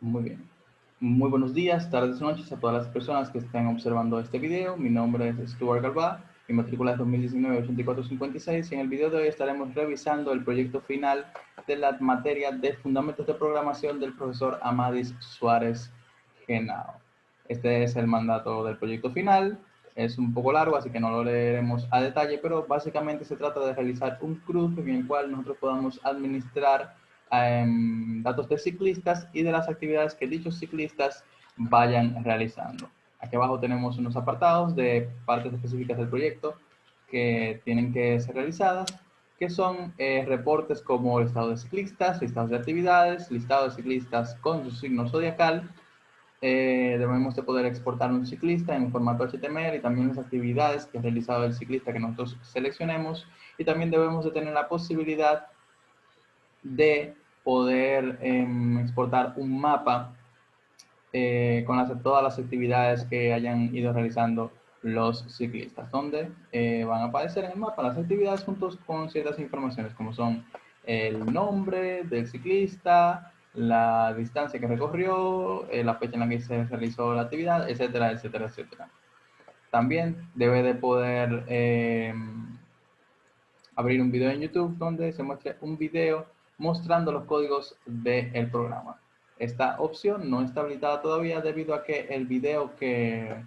Muy bien. Muy buenos días, tardes, noches a todas las personas que están observando este video. Mi nombre es Stuart Galvá, mi matrícula es 2019-8456 y en el video de hoy estaremos revisando el proyecto final de la materia de Fundamentos de Programación del profesor Amadis Suárez Genao. Este es el mandato del proyecto final. Es un poco largo, así que no lo leeremos a detalle, pero básicamente se trata de realizar un CRUD en el cual nosotros podamos administrar datos de ciclistas y de las actividades que dichos ciclistas vayan realizando. Aquí abajo tenemos unos apartados de partes específicas del proyecto que tienen que ser realizadas, que son reportes como listado de ciclistas, listados de actividades, listado de ciclistas con su signo zodiacal. Debemos de poder exportar un ciclista en un formato HTML y también las actividades que ha realizado el ciclista que nosotros seleccionemos, y también debemos de tener la posibilidad de poder exportar un mapa con todas las actividades que hayan ido realizando los ciclistas, donde van a aparecer en el mapa las actividades juntos con ciertas informaciones como son el nombre del ciclista, la distancia que recorrió, la fecha en la que se realizó la actividad, etcétera, etcétera, etcétera. También debe de poder abrir un video en YouTube donde se muestre un video mostrando los códigos del programa. Esta opción no está habilitada todavía debido a que el video que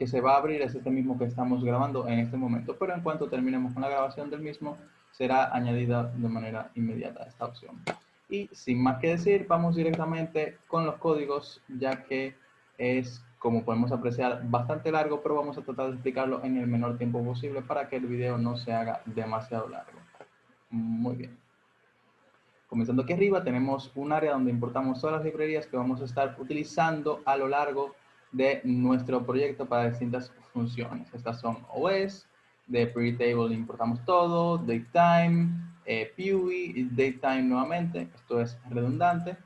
se va a abrir es este mismo que estamos grabando en este momento, pero en cuanto terminemos con la grabación del mismo, será añadida de manera inmediata esta opción. Y sin más que decir, vamos directamente con los códigos, ya que es, como podemos apreciar, bastante largo, pero vamos a tratar de explicarlo en el menor tiempo posible para que el video no se haga demasiado largo. Muy bien. Comenzando aquí arriba, tenemos un área donde importamos todas las librerías que vamos a estar utilizando a lo largo de nuestro proyecto para distintas funciones. Estas son OS, de Pretty Table importamos todo, Datetime, PUI, Datetime nuevamente, esto es redundante,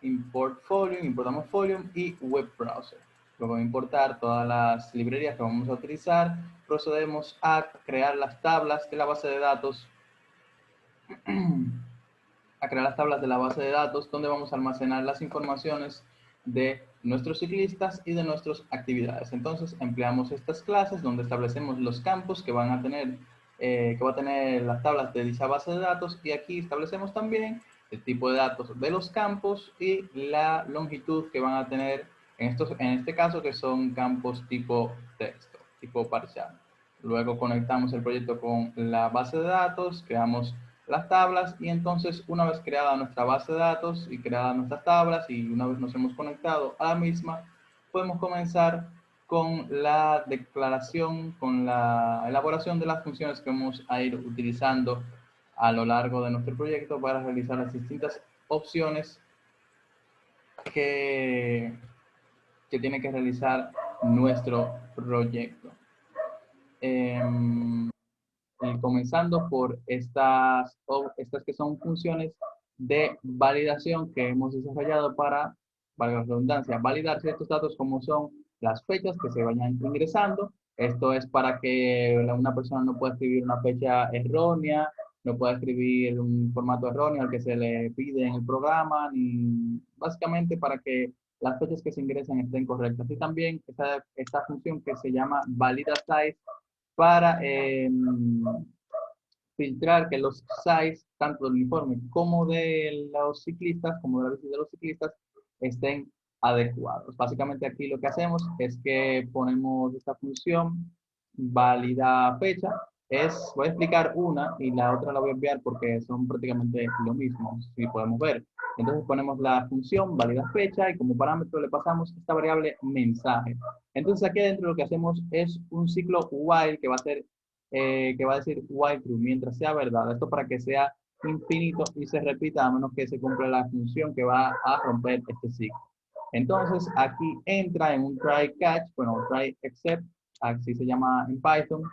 Import Volume, importamos Volume y Web Browser. Luego de importar todas las librerías que vamos a utilizar, procedemos a crear las tablas de la base de datos a crear las tablas de la base de datos donde vamos a almacenar las informaciones de nuestros ciclistas y de nuestras actividades. Entonces empleamos estas clases donde establecemos los campos que van a tener, que va a tener las tablas de dicha base de datos, y aquí establecemos también el tipo de datos de los campos y la longitud que van a tener en este caso, que son campos tipo texto, tipo parcial. Luego conectamos el proyecto con la base de datos, creamos las tablas, y entonces una vez creada nuestra base de datos y creadas nuestras tablas y una vez nos hemos conectado a la misma, podemos comenzar con la declaración, con la elaboración de las funciones que vamos a ir utilizando a lo largo de nuestro proyecto para realizar las distintas opciones que, que tiene que realizar nuestro proyecto. Comenzando por estas que son funciones de validación que hemos desarrollado para la redundancia, validar ciertos datos como son las fechas que se vayan ingresando. Esto es para que una persona no pueda escribir una fecha errónea, no pueda escribir un formato erróneo al que se le pide en el programa, ni básicamente para que las fechas que se ingresan estén correctas. Y también esta función que se llama valida size para filtrar que los size, tanto del uniforme como de los ciclistas, como de la bici de los ciclistas, estén adecuados. Básicamente aquí lo que hacemos es que ponemos esta función válida fecha. Voy a explicar una y la otra la voy a enviar porque son prácticamente lo mismo, si podemos ver. Entonces ponemos la función válida fecha y como parámetro le pasamos esta variable mensaje. Entonces aquí adentro lo que hacemos es un ciclo while que va a decir while true, mientras sea verdad. Esto para que sea infinito y se repita a menos que se cumpla la función que va a romper este ciclo. Entonces aquí entra en un try catch, bueno, try except, así se llama en Python,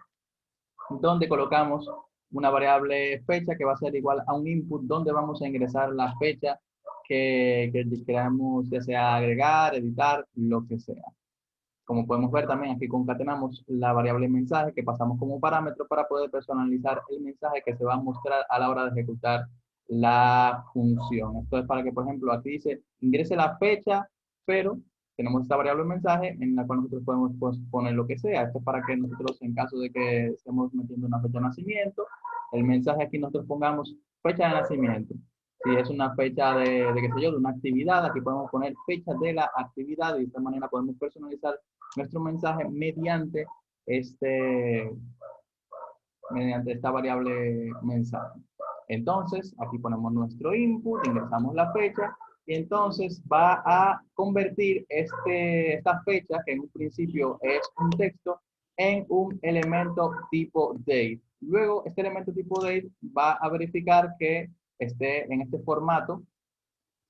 donde colocamos una variable fecha que va a ser igual a un input donde vamos a ingresar la fecha que queramos, ya sea agregar, editar, lo que sea. Como podemos ver también aquí concatenamos la variable mensaje que pasamos como parámetro para poder personalizar el mensaje que se va a mostrar a la hora de ejecutar la función. Esto es para que, por ejemplo, aquí dice ingrese la fecha, pero tenemos esta variable mensaje en la cual nosotros podemos pues, poner lo que sea. Esto es para que nosotros, en caso de que estemos metiendo una fecha de nacimiento, el mensaje aquí nosotros pongamos fecha de nacimiento. Si es una fecha de qué sé yo, de una actividad, aquí podemos poner fecha de la actividad y de esta manera podemos personalizar nuestro mensaje este, mediante esta variable mensaje. Entonces, aquí ponemos nuestro input, ingresamos la fecha y entonces va a convertir esta fecha, que en un principio es un texto, en un elemento tipo date. Luego, este elemento tipo date va a verificar que esté en este formato,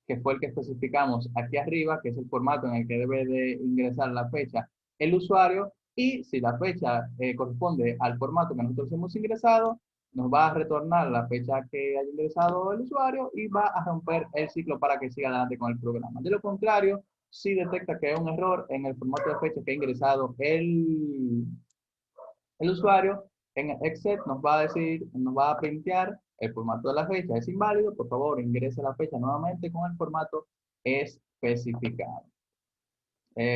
que fue el que especificamos aquí arriba, que es el formato en el que debe de ingresar la fecha el usuario, y si la fecha corresponde al formato que nosotros hemos ingresado, nos va a retornar la fecha que haya ingresado el usuario y va a romper el ciclo para que siga adelante con el programa. De lo contrario, si detecta que hay un error en el formato de fecha que ha ingresado el usuario, en el exit nos va a decir, nos va a printear el formato de la fecha es inválido, por favor ingrese la fecha nuevamente con el formato especificado.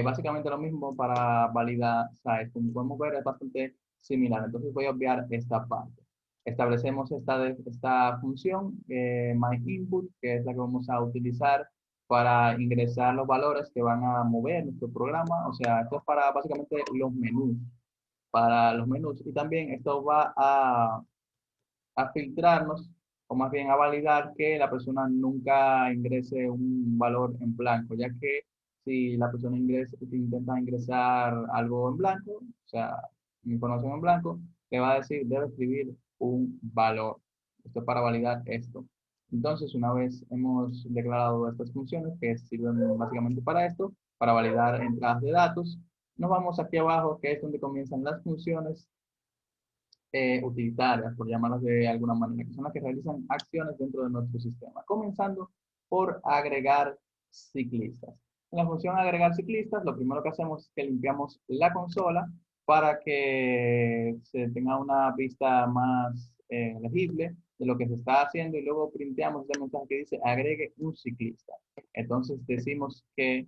Básicamente lo mismo para validar size. Como podemos ver es bastante similar, entonces voy a obviar esta parte. Establecemos esta función, myInput, que es la que vamos a utilizar para ingresar los valores que van a mover nuestro programa. O sea, esto es para básicamente los menús. Para los menús. Y también esto va a filtrarnos, o más bien a validar que la persona nunca ingrese un valor en blanco, ya que si la persona intenta ingresar algo en blanco, o sea, información en blanco, le va a decir, debe escribir un valor. Esto es para validar esto. Entonces, una vez hemos declarado estas funciones que sirven básicamente para esto, para validar entradas de datos, nos vamos aquí abajo, que es donde comienzan las funciones utilitarias, por llamarlas de alguna manera, que son las que realizan acciones dentro de nuestro sistema, comenzando por agregar ciclistas. En la función agregar ciclistas, lo primero que hacemos es que limpiamos la consola para que se tenga una vista más legible de lo que se está haciendo y luego printeamos este mensaje que dice agregue un ciclista. Entonces decimos que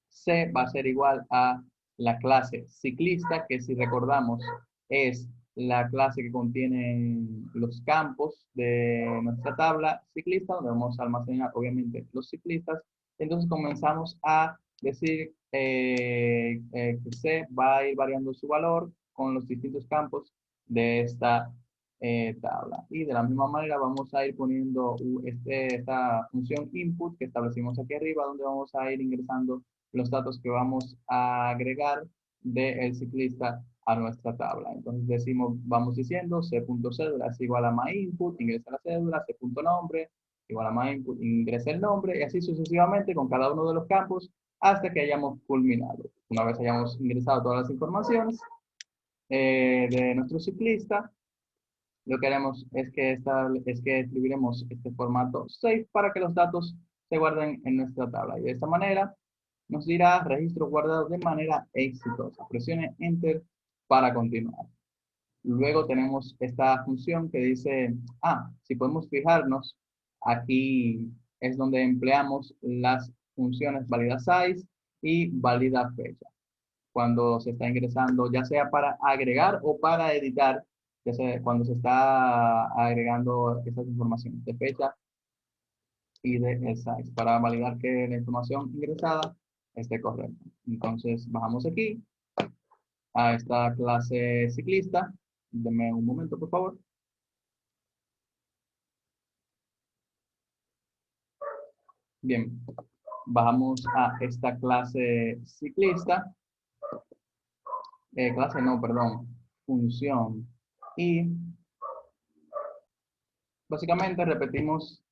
C va a ser igual a la clase ciclista, que si recordamos es la clase que contiene los campos de nuestra tabla ciclista, donde vamos a almacenar obviamente los ciclistas. Entonces comenzamos a decir que C va a ir variando su valor con los distintos campos de esta tabla. Y de la misma manera vamos a ir poniendo esta función input que establecimos aquí arriba, donde vamos a ir ingresando los datos que vamos a agregar del ciclista a nuestra tabla. Entonces decimos, vamos diciendo c.cédula es igual a myInput, ingresa la cédula, c.nombre igual a myInput, ingresa el nombre, y así sucesivamente con cada uno de los campos hasta que hayamos culminado. Una vez hayamos ingresado todas las informaciones de nuestro ciclista, lo que haremos es que escribiremos este formato save para que los datos se guarden en nuestra tabla. Y de esta manera nos dirá registro guardado de manera exitosa. Presione Enter para continuar. Luego tenemos esta función que dice, si podemos fijarnos, aquí es donde empleamos las funciones valida size y valida fecha. Cuando se está ingresando, ya sea para agregar o para editar, ya sea cuando se está agregando estas informaciones de fecha y de size, para validar que la información ingresada esté correcta. Entonces, bajamos aquí a esta clase ciclista. Denme un momento, por favor. Bien, bajamos a esta clase ciclista. Clase no, perdón, función. Y básicamente repetimos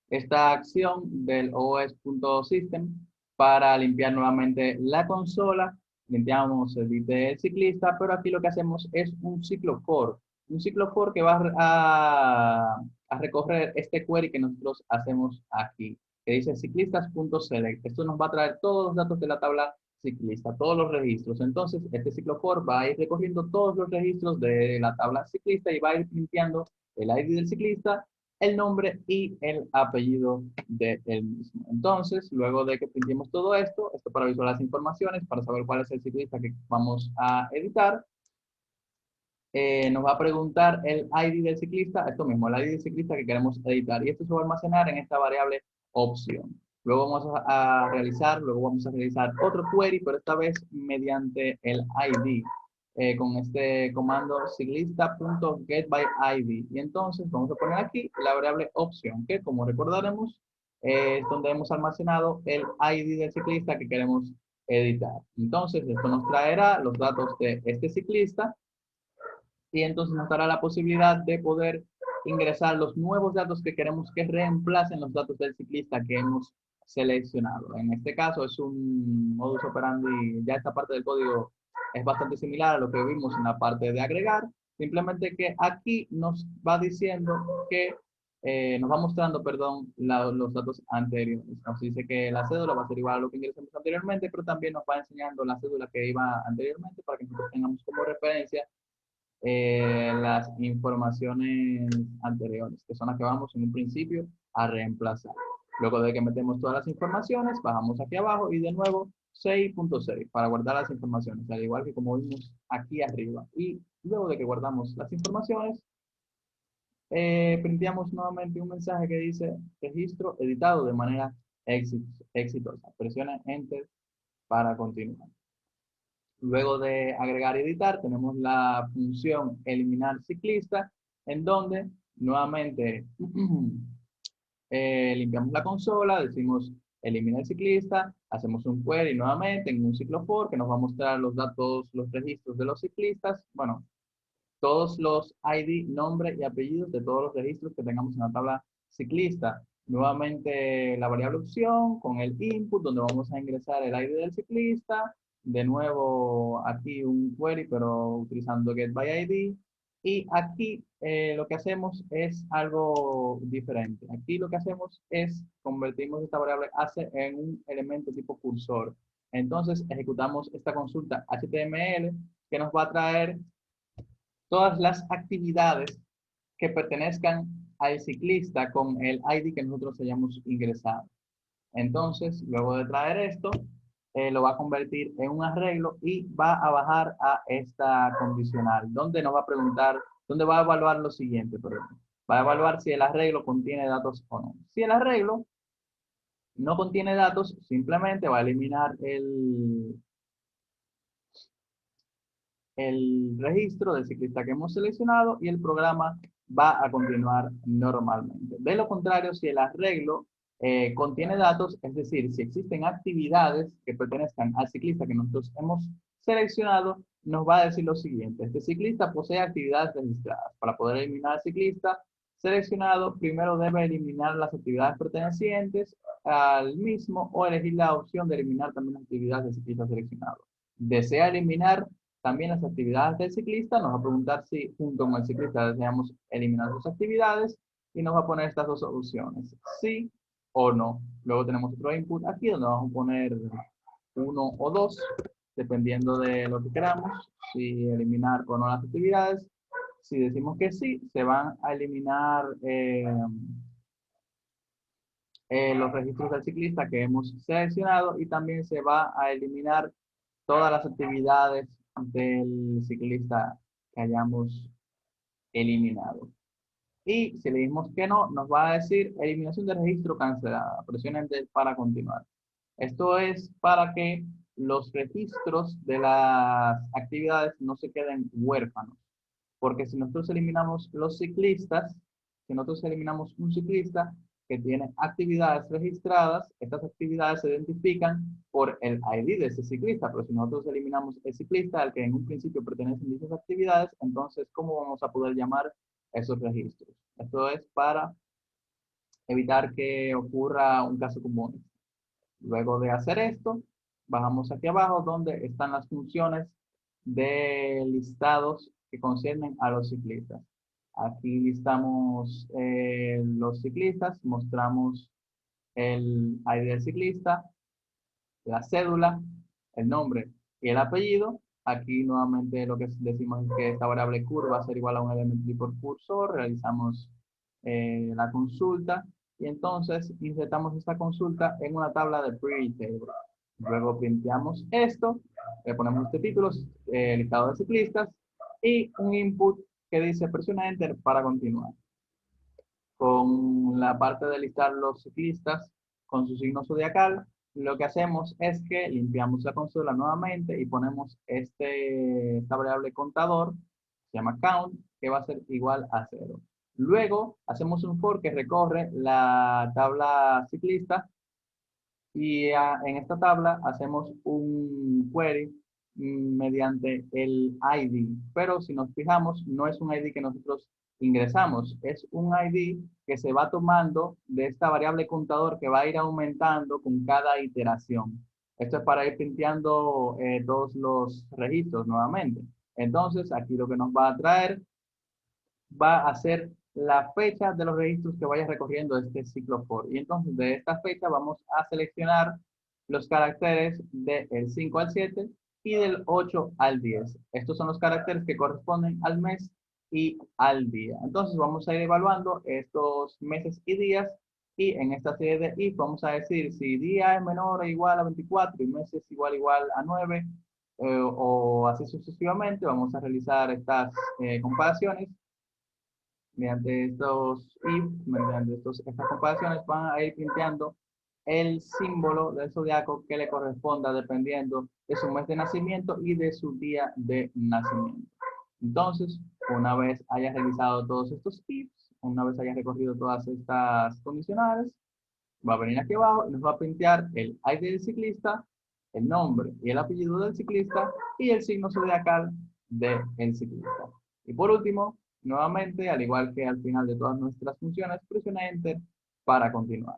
esta acción del os.system para limpiar nuevamente la consola. Limpiamos el bit del ciclista, pero aquí lo que hacemos es un ciclo for. Un ciclo for que va a recorrer este query que nosotros hacemos aquí, que dice ciclistas.select. Esto nos va a traer todos los datos de la tabla ciclista, todos los registros. Entonces, este ciclo for va a ir recogiendo todos los registros de la tabla ciclista y va a ir limpiando el ID del ciclista el nombre y el apellido de él mismo. Entonces, luego de que printemos todo esto, esto para visualizar las informaciones, para saber cuál es el ciclista que vamos a editar, nos va a preguntar el ID del ciclista, esto mismo, el ID del ciclista que queremos editar. Y esto se va a almacenar en esta variable opción. Luego luego vamos a realizar otro query, pero esta vez mediante el ID, con este comando ciclista.getById. Y entonces vamos a poner aquí la variable opción, que como recordaremos, es donde hemos almacenado el ID del ciclista que queremos editar. Entonces, esto nos traerá los datos de este ciclista y entonces nos dará la posibilidad de poder ingresar los nuevos datos que queremos que reemplacen los datos del ciclista que hemos seleccionado. En este caso es un modus operandi, ya esta parte del código es bastante similar a lo que vimos en la parte de agregar, simplemente que aquí nos va diciendo que, nos va mostrando, perdón, los datos anteriores. Nos dice que la cédula va a ser igual a lo que ingresamos anteriormente, pero también nos va enseñando la cédula que iba anteriormente para que nosotros tengamos como referencia las informaciones anteriores, que son las que vamos en un principio a reemplazar. Luego de que metemos todas las informaciones, bajamos aquí abajo y de nuevo 6.6 para guardar las informaciones, al igual que como vimos aquí arriba. Y luego de que guardamos las informaciones, printeamos nuevamente un mensaje que dice registro editado de manera exitosa. Presiona Enter para continuar. Luego de agregar y editar, tenemos la función eliminar ciclista, en donde nuevamente limpiamos la consola, decimos elimina el ciclista, hacemos un query nuevamente en un ciclo for que nos va a mostrar los datos, los registros de los ciclistas, bueno, todos los ID, nombre y apellidos de todos los registros que tengamos en la tabla ciclista. Nuevamente la variable opción con el input donde vamos a ingresar el ID del ciclista. De nuevo aquí un query pero utilizando getById. Y aquí lo que hacemos es algo diferente. Aquí lo que hacemos es convertimos esta variable hace en un elemento tipo cursor. Entonces ejecutamos esta consulta HTML que nos va a traer todas las actividades que pertenezcan al ciclista con el ID que nosotros hayamos ingresado. Entonces, luego de traer esto, lo va a convertir en un arreglo y va a bajar a esta condicional, donde nos va a preguntar, donde va a evaluar lo siguiente, perdón. Va a evaluar si el arreglo contiene datos o no. Si el arreglo no contiene datos, simplemente va a eliminar el registro del ciclista que hemos seleccionado y el programa va a continuar normalmente. De lo contrario, si el arreglo contiene datos, es decir, si existen actividades que pertenezcan al ciclista que nosotros hemos seleccionado, nos va a decir lo siguiente. Este ciclista posee actividades registradas. Para poder eliminar al ciclista seleccionado, primero debe eliminar las actividades pertenecientes al mismo o elegir la opción de eliminar también las actividades del ciclista seleccionado. Desea eliminar también las actividades del ciclista, nos va a preguntar si junto con el ciclista deseamos eliminar sus actividades y nos va a poner estas dos opciones, sí o no. Luego tenemos otro input aquí donde vamos a poner 1 o 2, dependiendo de lo que queramos, si eliminar o no las actividades. Si decimos que sí, se van a eliminar los registros del ciclista que hemos seleccionado y también se va a eliminar todas las actividades del ciclista que hayamos eliminado. Y si le dimos que no, nos va a decir eliminación de registro cancelada. Presiona Enter para continuar. Esto es para que los registros de las actividades no se queden huérfanos. Porque si nosotros eliminamos los ciclistas, si nosotros eliminamos un ciclista que tiene actividades registradas, estas actividades se identifican por el ID de ese ciclista, pero si nosotros eliminamos el ciclista al que en un principio pertenecen dichas actividades, entonces, ¿cómo vamos a poder llamar esos registros? Esto es para evitar que ocurra un caso común. Luego de hacer esto, bajamos aquí abajo donde están las funciones de listados que conciernen a los ciclistas. Aquí listamos los ciclistas, mostramos el ID del ciclista, la cédula, el nombre y el apellido. Aquí nuevamente lo que decimos es que esta variable curva va a ser igual a un elemento tipo cursor. Realizamos la consulta y entonces insertamos esta consulta en una tabla de print table. Luego printeamos esto, le ponemos este título, listado de ciclistas y un input que dice presiona Enter para continuar. Con la parte de listar los ciclistas con su signo zodiacal, lo que hacemos es que limpiamos la consola nuevamente y ponemos esta variable contador, se llama count, que va a ser igual a 0. Luego hacemos un for que recorre la tabla ciclista y en esta tabla hacemos un query mediante el ID. Pero si nos fijamos, no es un ID que nosotros ingresamos, es un ID que se va tomando de esta variable contador que va a ir aumentando con cada iteración. Esto es para ir printeando todos los registros nuevamente. Entonces, aquí lo que nos va a traer va a ser la fecha de los registros que vaya recorriendo este ciclo for. Y entonces de esta fecha vamos a seleccionar los caracteres del 5 al 7 y del 8 al 10. Estos son los caracteres que corresponden al mes y al día. Entonces vamos a ir evaluando estos meses y días y en esta serie de if vamos a decir si día es menor o igual a 24 y mes es igual a 9 o así sucesivamente. Vamos a realizar estas comparaciones mediante estas comparaciones van a ir printeando el símbolo del zodiaco que le corresponda dependiendo de su mes de nacimiento y de su día de nacimiento. Entonces, una vez hayas realizado todos estos ifs, una vez hayas recorrido todas estas condicionales, va a venir aquí abajo y nos va a printear el ID del ciclista, el nombre y el apellido del ciclista y el signo zodiacal del ciclista. Y por último, nuevamente, al igual que al final de todas nuestras funciones, presiona Enter para continuar.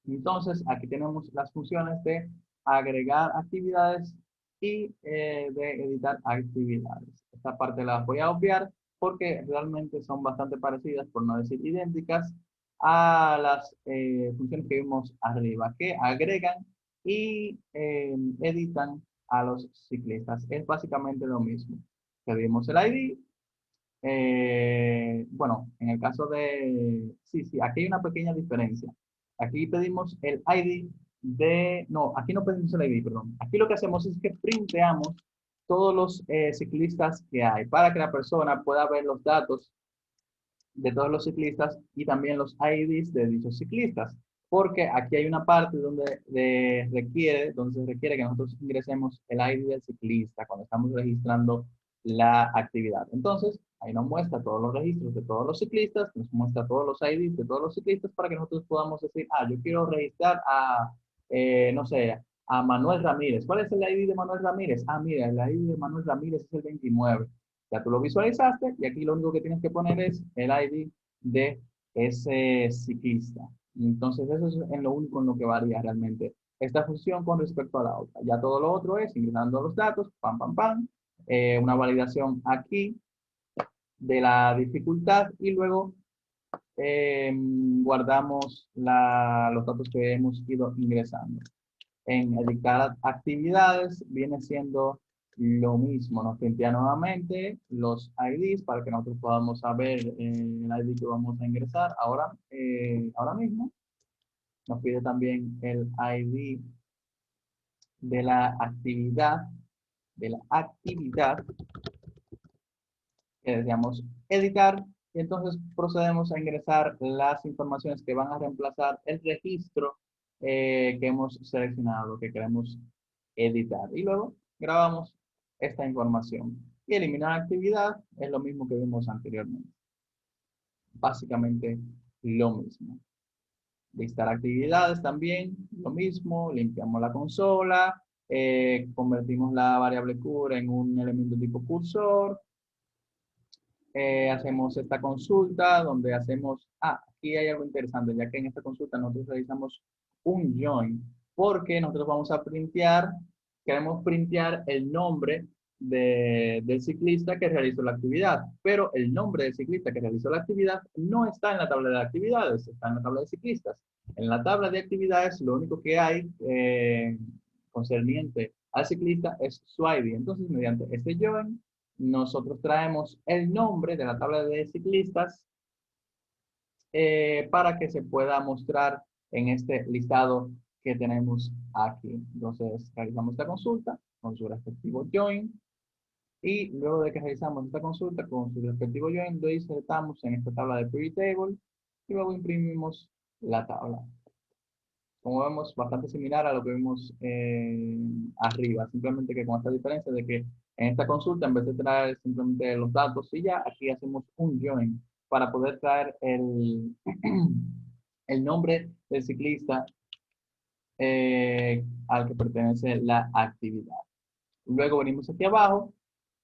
Entonces, aquí tenemos las funciones de agregar actividades y de editar actividades. Esta parte la voy a obviar porque realmente son bastante parecidas, por no decir idénticas, a las funciones que vimos arriba, que agregan y editan a los ciclistas. Es básicamente lo mismo. Pedimos el ID. Bueno, en el caso de... Sí, aquí hay una pequeña diferencia. Aquí pedimos el ID de... No, aquí no pedimos el ID, perdón. Aquí lo que hacemos es que printeamos todos los ciclistas que hay para que la persona pueda ver los datos de todos los ciclistas y también los IDs de dichos ciclistas. Porque aquí hay una parte donde se requiere que nosotros ingresemos el ID del ciclista cuando estamos registrando la actividad. Entonces, ahí nos muestra todos los registros de todos los ciclistas, nos muestra todos los IDs de todos los ciclistas para que nosotros podamos decir, yo quiero registrar a, no sé, a Manuel Ramírez. ¿Cuál es el ID de Manuel Ramírez? Mira, el ID de Manuel Ramírez es el 29. Ya tú lo visualizaste y aquí lo único que tienes que poner es el ID de ese ciclista. Entonces eso es en lo único en lo que varía realmente esta función con respecto a la otra. Ya todo lo otro es ingresando los datos, pam, pam, pam, una validación aquí de la dificultad y luego guardamos los datos que hemos ido ingresando. En editar actividades viene siendo lo mismo. Nos printea nuevamente los IDs para que nosotros podamos saber el ID que vamos a ingresar ahora mismo. Nos pide también el ID de la actividad, que deseamos editar. Y entonces procedemos a ingresar las informaciones que van a reemplazar el registro que hemos seleccionado, que queremos editar. Y luego grabamos esta información. Y eliminar actividad es lo mismo que vimos anteriormente. Básicamente lo mismo. Listar actividades también, lo mismo. Limpiamos la consola, convertimos la variable cur en un elemento tipo cursor. Hacemos esta consulta donde hacemos, aquí hay algo interesante, ya que en esta consulta nosotros realizamos un join, porque nosotros vamos a printear, queremos printear el nombre del ciclista que realizó la actividad, pero el nombre del ciclista que realizó la actividad no está en la tabla de actividades, está en la tabla de ciclistas. En la tabla de actividades lo único que hay concerniente al ciclista es su ID. Entonces, mediante este join, nosotros traemos el nombre de la tabla de ciclistas para que se pueda mostrar en este listado que tenemos aquí. Entonces, realizamos esta consulta con su respectivo join y luego de que realizamos esta consulta con su respectivo join, lo insertamos en esta tabla de Pivot Table y luego imprimimos la tabla. Como vemos, bastante similar a lo que vimos arriba, simplemente que con esta diferencia de que en esta consulta, en vez de traer simplemente los datos y ya, aquí hacemos un join para poder traer el nombre del ciclista al que pertenece la actividad. Luego venimos aquí abajo,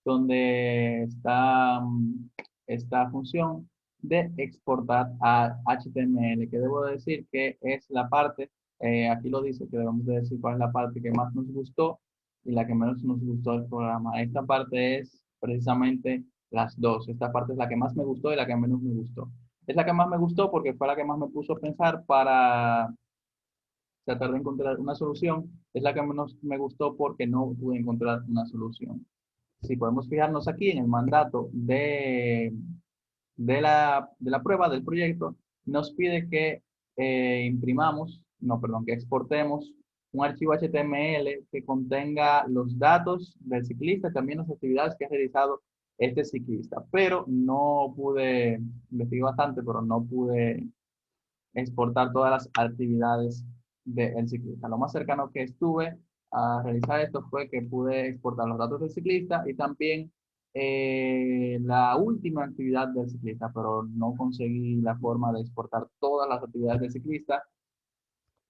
donde está esta función de exportar a HTML, que debo decir que es la parte, aquí lo dice, que debemos de decir cuál es la parte que más nos gustó y la que menos nos gustó del programa. Esta parte es precisamente las dos. Esta parte es la que más me gustó y la que menos me gustó. Es la que más me gustó porque fue la que más me puso a pensar para tratar de encontrar una solución. Es la que menos me gustó porque no pude encontrar una solución. Si podemos fijarnos aquí en el mandato de la prueba del proyecto, nos pide que imprimamos, no, perdón, que exportemos un archivo HTML que contenga los datos del ciclista, también las actividades que ha realizado este ciclista. Pero no pude, investigué bastante, pero no pude exportar todas las actividades del ciclista. Lo más cercano que estuve a realizar esto fue que pude exportar los datos del ciclista y también la última actividad del ciclista, pero no conseguí la forma de exportar todas las actividades del ciclista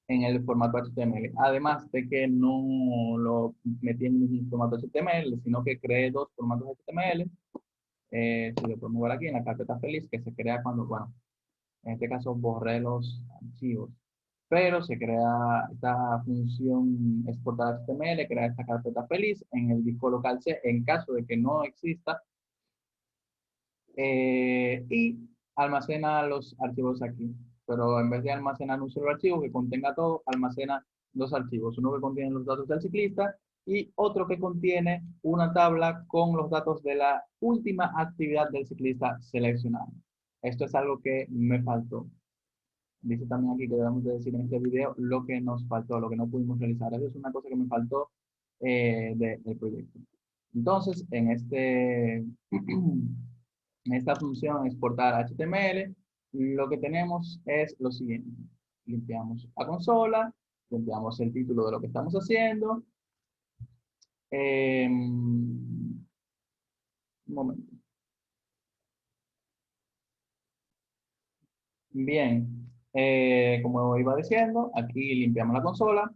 en el formato HTML. Además de que no lo metí en un formato HTML, sino que creé dos formatos HTML. Si lo podemos ver aquí en la carpeta feliz, que se crea cuando, bueno, en este caso borré los archivos, pero se crea esta función exportar HTML, crea esta carpeta feliz en el disco local C en caso de que no exista y almacena los archivos aquí. Pero en vez de almacenar un solo archivo que contenga todo, almacena dos archivos. Uno que contiene los datos del ciclista y otro que contiene una tabla con los datos de la última actividad del ciclista seleccionada. Esto es algo que me faltó. Dice también aquí que debemos de decir en este video lo que nos faltó, lo que no pudimos realizar. Eso es una cosa que me faltó del proyecto. Entonces, en esta función exportar HTML, lo que tenemos es lo siguiente. Limpiamos la consola, limpiamos el título de lo que estamos haciendo. Un momento. Bien, como iba diciendo, aquí limpiamos la consola.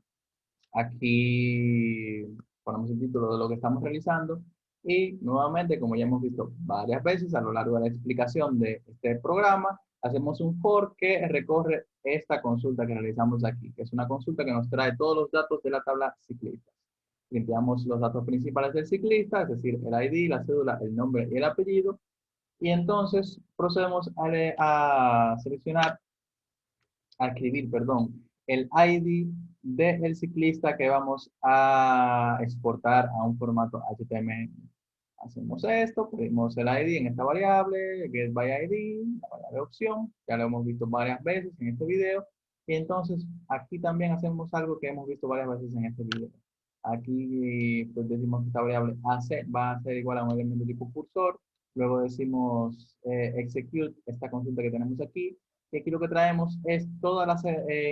Aquí ponemos el título de lo que estamos realizando y nuevamente, como ya hemos visto varias veces a lo largo de la explicación de este programa, hacemos un for que recorre esta consulta que realizamos aquí, que es una consulta que nos trae todos los datos de la tabla ciclistas. Limpiamos los datos principales del ciclista, es decir, el ID, la cédula, el nombre y el apellido, y entonces procedemos a seleccionar a escribir, perdón, el ID del ciclista que vamos a exportar a un formato HTML. Hacemos esto, pedimos el ID en esta variable, get by ID, la variable opción, ya lo hemos visto varias veces en este video, y entonces aquí también hacemos algo que hemos visto varias veces en este video. Aquí pues decimos que esta variable AC va a ser igual a un elemento tipo cursor, luego decimos execute esta consulta que tenemos aquí, y aquí lo que traemos es todas las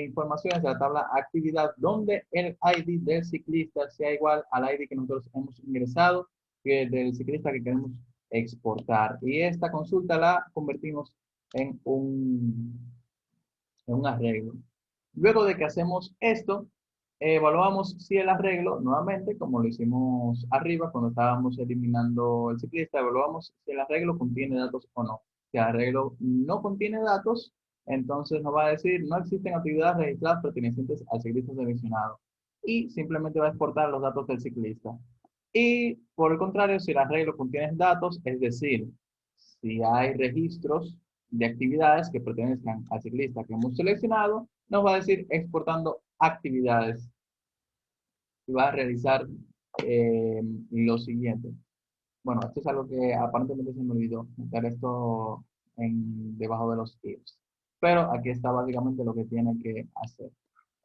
informaciones de la tabla actividad donde el ID del ciclista sea igual al ID que nosotros hemos ingresado del ciclista que queremos exportar. Y esta consulta la convertimos en un arreglo. Luego de que hacemos esto, evaluamos si el arreglo, nuevamente, como lo hicimos arriba cuando estábamos eliminando el ciclista, evaluamos si el arreglo contiene datos o no. Si el arreglo no contiene datos, entonces nos va a decir no existen actividades registradas pertenecientes al ciclista seleccionado. Y simplemente va a exportar los datos del ciclista. Y por el contrario, si el arreglo contiene datos, es decir, si hay registros de actividades que pertenezcan al ciclista que hemos seleccionado, nos va a decir exportando actividades y va a realizar lo siguiente. Bueno, esto es algo que aparentemente se me olvidó, meter esto debajo de los ifs. pero aquí está básicamente lo que tiene que hacer.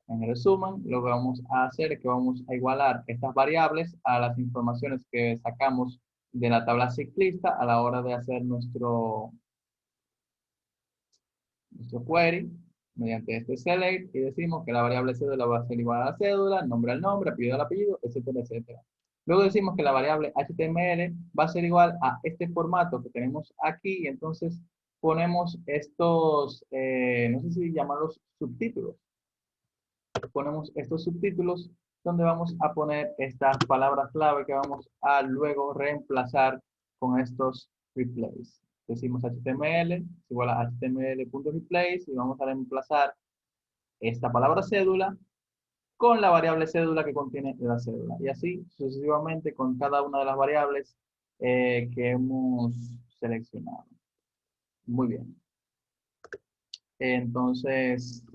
En resumen, lo que vamos a hacer es que vamos a igualar estas variables a las informaciones que sacamos de la tabla ciclista a la hora de hacer nuestro query mediante este select y decimos que la variable cédula va a ser igual a la cédula, nombre al nombre, apellido al apellido, etcétera, etcétera. Luego decimos que la variable HTML va a ser igual a este formato que tenemos aquí y entonces ponemos estos, no sé si llamarlos subtítulos. Ponemos estos subtítulos donde vamos a poner estas palabras clave que vamos a luego reemplazar con estos replace. Decimos HTML es igual a HTML.replace y vamos a reemplazar esta palabra cédula con la variable cédula que contiene la cédula. Y así sucesivamente con cada una de las variables que hemos seleccionado. Muy bien. Entonces,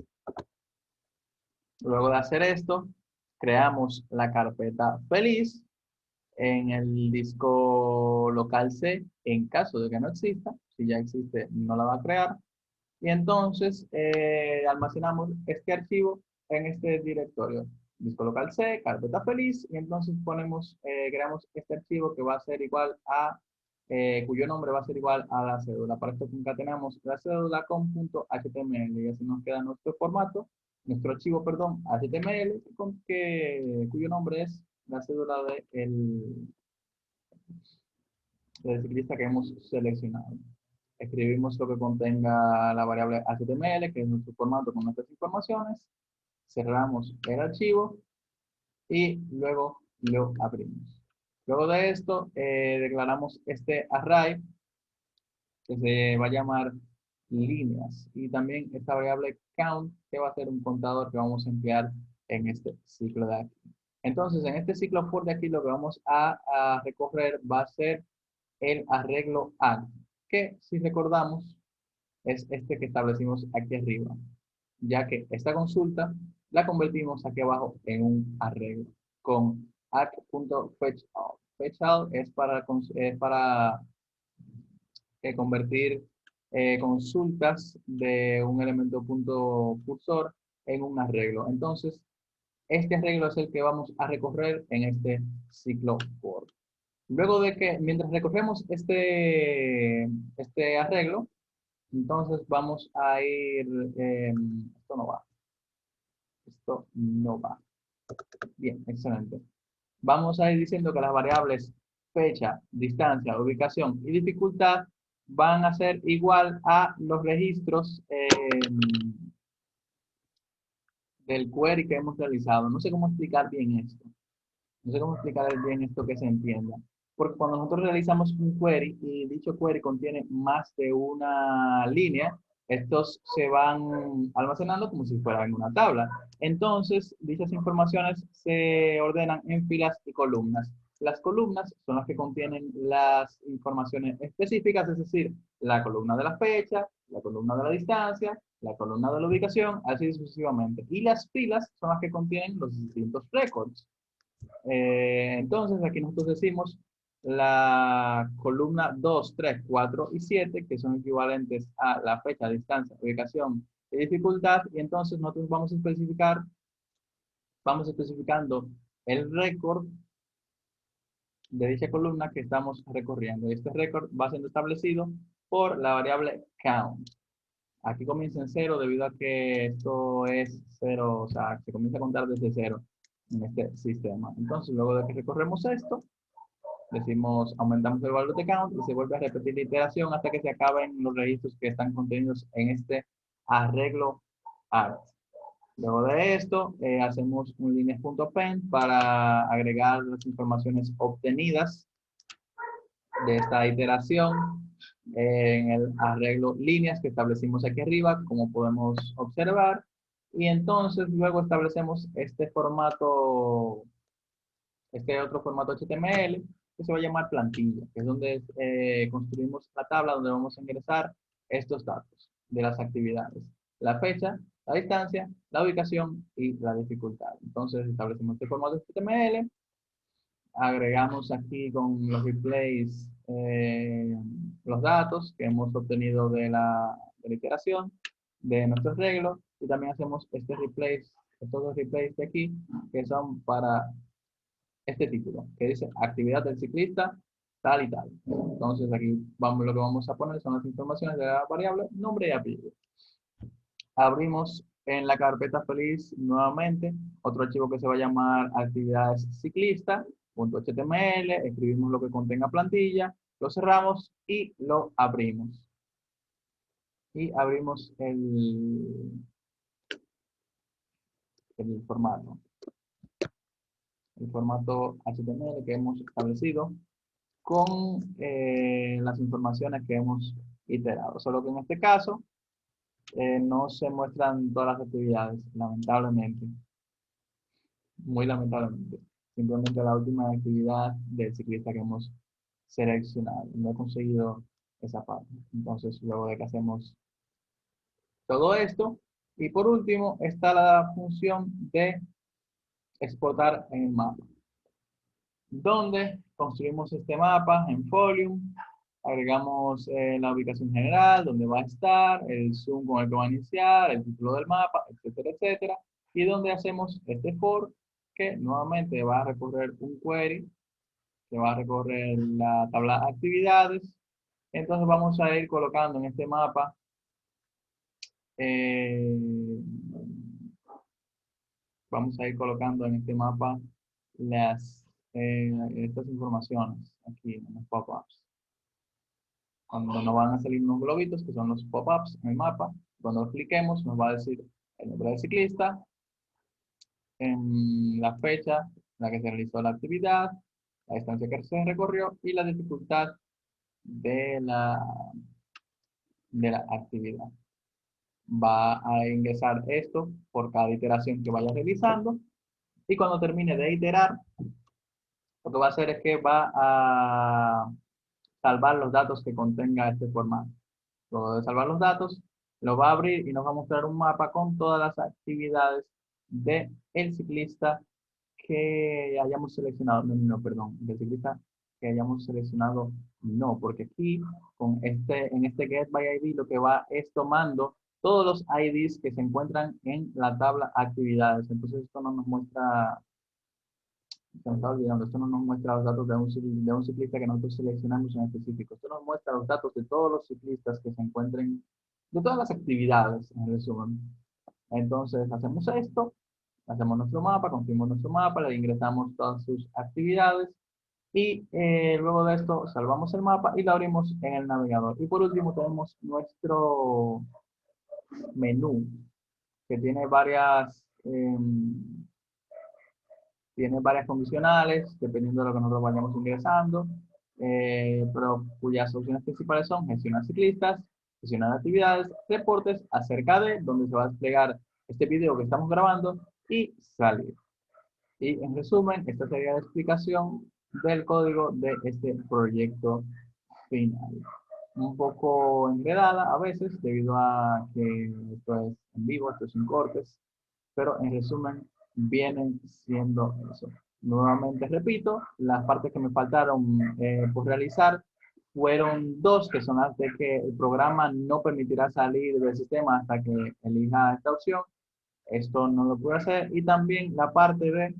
luego de hacer esto, creamos la carpeta feliz en el disco local C, en caso de que no exista. Si ya existe, no la va a crear. Y entonces almacenamos este archivo en este directorio. Disco local C, carpeta feliz, y entonces creamos este archivo que va a ser igual a, cuyo nombre va a ser igual a la cédula. Para esto concatenamos la cédula con .html y así nos queda nuestro formato, nuestro archivo, perdón, HTML, cuyo nombre es la cédula del ciclista que hemos seleccionado. Escribimos lo que contenga la variable HTML, que es nuestro formato con nuestras informaciones. Cerramos el archivo y luego lo abrimos. Luego de esto, declaramos este array que se va a llamar líneas y también esta variable count que va a ser un contador que vamos a emplear en este ciclo de aquí. Entonces, en este ciclo for de aquí lo que vamos a recorrer va a ser el arreglo add, que si recordamos es este que establecimos aquí arriba, ya que esta consulta la convertimos aquí abajo en un arreglo con add.fetchout. Fetchout es para convertir consultas de un elemento punto cursor en un arreglo. Entonces, este arreglo es el que vamos a recorrer en este ciclo for. Luego de que, mientras recorremos este arreglo, entonces vamos a ir, esto no va, esto no va. Bien, excelente. Vamos a ir diciendo que las variables fecha, distancia, ubicación y dificultad van a ser igual a los registros del query que hemos realizado. No sé cómo explicar bien esto. No sé cómo explicar bien esto que se entienda. Porque cuando nosotros realizamos un query y dicho query contiene más de una línea, estos se van almacenando como si fuera en una tabla. Entonces, dichas informaciones se ordenan en filas y columnas. Las columnas son las que contienen las informaciones específicas, es decir, la columna de la fecha, la columna de la distancia, la columna de la ubicación, así sucesivamente. Y las filas son las que contienen los distintos récords. Entonces, aquí nosotros decimos la columna 2, 3, 4 y 7, que son equivalentes a la fecha, distancia, ubicación y dificultad. Y entonces nosotros vamos especificando el récord de dicha columna que estamos recorriendo. Y este récord va siendo establecido por la variable count. Aquí comienza en 0 debido a que esto es 0, o sea, se comienza a contar desde 0 en este sistema. Entonces, luego de que recorremos esto, decimos, aumentamos el valor de count y se vuelve a repetir la iteración hasta que se acaben los registros que están contenidos en este arreglo art. Luego de esto, hacemos un líneas.pen para agregar las informaciones obtenidas de esta iteración en el arreglo líneas que establecimos aquí arriba, como podemos observar. Y entonces luego establecemos este formato, este otro formato HTML que se va a llamar plantilla, que es donde construimos la tabla donde vamos a ingresar estos datos de las actividades. La fecha, la distancia, la ubicación y la dificultad. Entonces establecemos este formato HTML, agregamos aquí con los replays los datos que hemos obtenido de la iteración de nuestro arreglo y también hacemos este replace, estos dos replays de aquí que son para este título que dice actividad del ciclista tal y tal. Entonces aquí vamos, lo que vamos a poner son las informaciones de la variable nombre y apellido. Abrimos en la carpeta feliz nuevamente otro archivo que se va a llamar actividades ciclista.html, escribimos lo que contenga plantilla, lo cerramos y lo abrimos. Y abrimos el formato. El formato HTML que hemos establecido con las informaciones que hemos iterado. Solo que en este caso no se muestran todas las actividades, lamentablemente. Muy lamentablemente. Simplemente la última actividad del ciclista que hemos seleccionado. No he conseguido esa parte. Entonces, luego de que hacemos todo esto, y por último, está la función de exportar en el mapa, donde construimos este mapa en Folium, agregamos la ubicación general, donde va a estar, el zoom con el que va a iniciar, el título del mapa, etcétera, etcétera, y donde hacemos este for, que nuevamente va a recorrer un query, que va a recorrer la tabla de actividades. Entonces vamos a ir colocando en este mapa vamos a ir colocando en este mapa estas informaciones aquí en los pop-ups. Cuando nos van a salir unos globitos que son los pop-ups en el mapa, cuando cliquemos nos va a decir el nombre del ciclista, en la fecha en la que se realizó la actividad, la distancia que se recorrió y la dificultad de la actividad. Va a ingresar esto por cada iteración que vaya realizando y cuando termine de iterar, lo que va a hacer es que va a salvar los datos que contenga este formato. Luego de salvar los datos, lo va a abrir y nos va a mostrar un mapa con todas las actividades del ciclista que hayamos seleccionado. No, perdón, del ciclista que hayamos seleccionado, no, porque aquí en este Get by ID lo que va es tomando todos los IDs que se encuentran en la tabla actividades. Entonces esto no nos muestra, se me está olvidando, esto no nos muestra los datos de un ciclista que nosotros seleccionamos en específico. Esto nos muestra los datos de todos los ciclistas que se encuentren, de todas las actividades, en resumen. Entonces hacemos esto, hacemos nuestro mapa, construimos nuestro mapa, le ingresamos todas sus actividades y luego de esto salvamos el mapa y lo abrimos en el navegador. Y por último tenemos nuestro menú que tiene varias condicionales, dependiendo de lo que nosotros vayamos ingresando, pero cuyas opciones principales son gestionar ciclistas, gestionar actividades, reportes acerca de donde se va a desplegar este video que estamos grabando y salir. Y en resumen, esta sería la explicación del código de este proyecto final. Un poco enredada a veces debido a que esto es en vivo, esto es sin cortes, pero en resumen vienen siendo eso. Nuevamente repito, las partes que me faltaron por realizar fueron dos, que son las de que el programa no permitirá salir del sistema hasta que elija esta opción. Esto no lo puedo hacer. Y también la parte de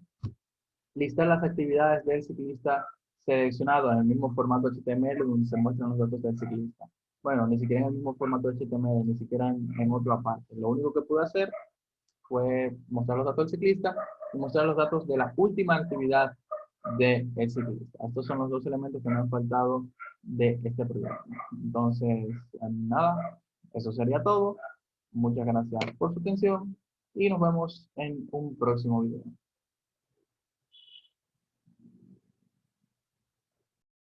listar las actividades del ciclista seleccionado en el mismo formato HTML donde se muestran los datos del ciclista. Bueno, ni siquiera en el mismo formato HTML, ni siquiera en otra parte. Lo único que pude hacer fue mostrar los datos del ciclista y mostrar los datos de la última actividad del ciclista. Estos son los dos elementos que me han faltado de este proyecto. Entonces, nada, eso sería todo. Muchas gracias por su atención y nos vemos en un próximo video.